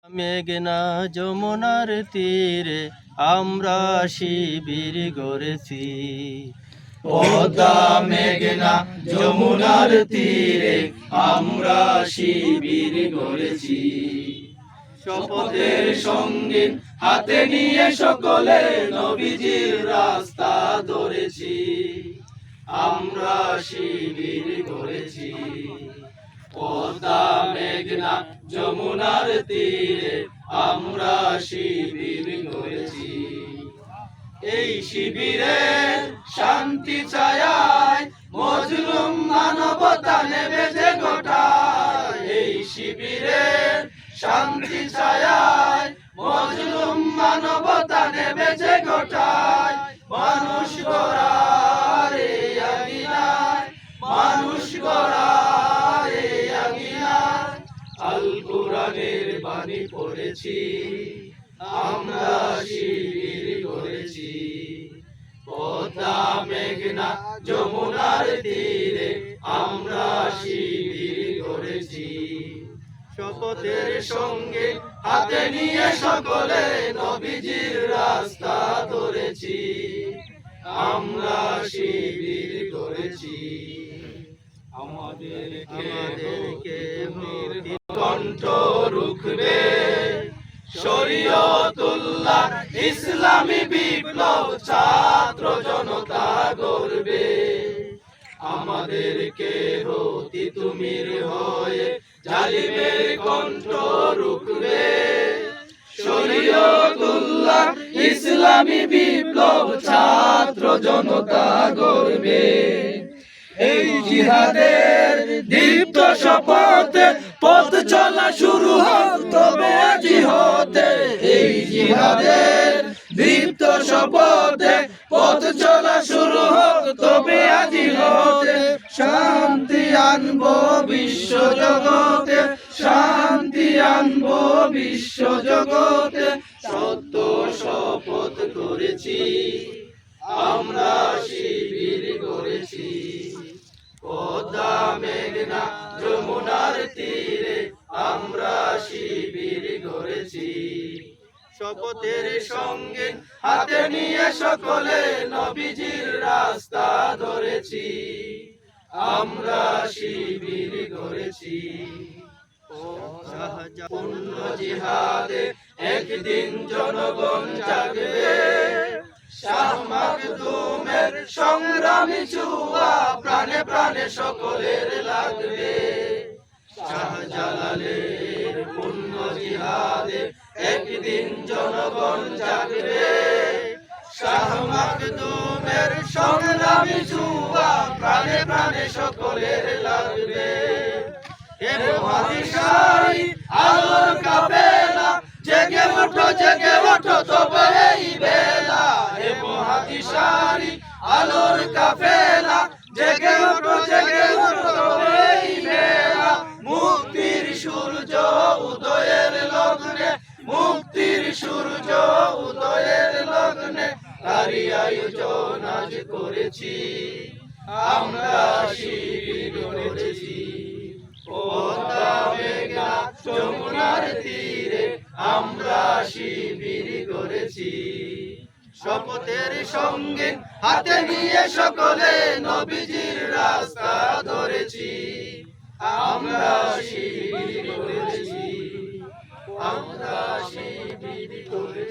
মেঘনা যমুনার তীরে আমরা শিবির গড়েছি। পদ্মা মেঘনা যমুনার তীরে আমরা শিবির গড়েছি। শপথের সঙ্গে হাতে নিয়ে সকলে নবীজির রাস্তা ধরেছি। আমরা শিবির গড়েছি। পদ্মা মেঘনা যমুনার তীরে আমরা শিবির গড়েছি। এই শিবিরের শান্তি ছায়ায় মজলুম মানবতা নেবে যে গোটায়। এই শিবিরের শান্তি ছায়ায় মজলুম মানবতা নেবে যে গোটায়। মানুষ গড়ার এই আঙিনায়, মানুষ গড়ার এই আঙিনায় আল কোরআনের বাণী পড়েছি। আমরা শিবির গড়েছি। পদ্মা মেঘনা যমুনার তীরে আমরা শিবির গড়েছি। শপথের সঙ্গে হাতে নিয়ে সকলে নবীজির রাস্তা ধরেছি। আমরা শিবির গড়েছি। আমাদেরকে কণ্ঠ রুখবে শরীয়তুল্লাহ ইসলামী বিপ্লব ছাত্র জনতা গড়বে। আমাদেরকে হতি তুমির হয়ে জালিমের কণ্ঠ রুখবে। শরীয়তুল্লাহ ইসলামী বিপ্লব ছাত্র জনতা গড়বে। এই জিহাদের দীপ্ত শপথে পথ চলা শুরু হোক তবে আজি হতে। এই জিহাদের দীপ্ত শপথে পথ চলা শুরু হোক তবে আজি হতে। শান্তি আনবো বিশ্ব জগতে, শান্তি আনবো বিশ্ব জগতে। সত্য শপথ করেছি, আমরা শিবির গড়েছি। পদ্মা মেঘনা যমুনার তীরে আমরা শিবির গড়েছি। শপথের সঙ্গে হাতে নিয়ে সকলে নবীজির রাস্তা ধরেছি। আমরা শিবির গড়েছি। পূর্ণ জিহাদে একদিন জনগণ জাগবে। শাহ মাকদুমের সংগ্রামী ছোঁয়া প্রাণে প্রাণে সকলের লাগবে। শাহজালালের পূর্ণ জিহাদে একদিন জনগণ জাগবে। শাহ মাকদুমের সংগ্রামী ছোঁয়া প্রাণে প্রাণে সকলের লাগবে। এ মহাদিশাই আলোর কাফেলা জেগে ওঠো তবে এই বেলা। এ মহাদিশাই আলোর কাফেলা জেগে ওঠো তবে এই বেলা। মুক্তির সূর্য উদয়ের লগ্নে, মুক্তির সূর্য উদয়ের লগ্নে তারি আয়োজন আজ করেছি। আমরা শিবির গড়েছি। পদ্মা মেঘনা যমুনার তীরে আমরা শিবির গড়েছি। শপথের সঙ্গে হাতে নিয়ে সকলে নবীজির রাস্তা ধরেছি। আমরা শিবির গড়েছি। আমরা শিবির গড়েছি।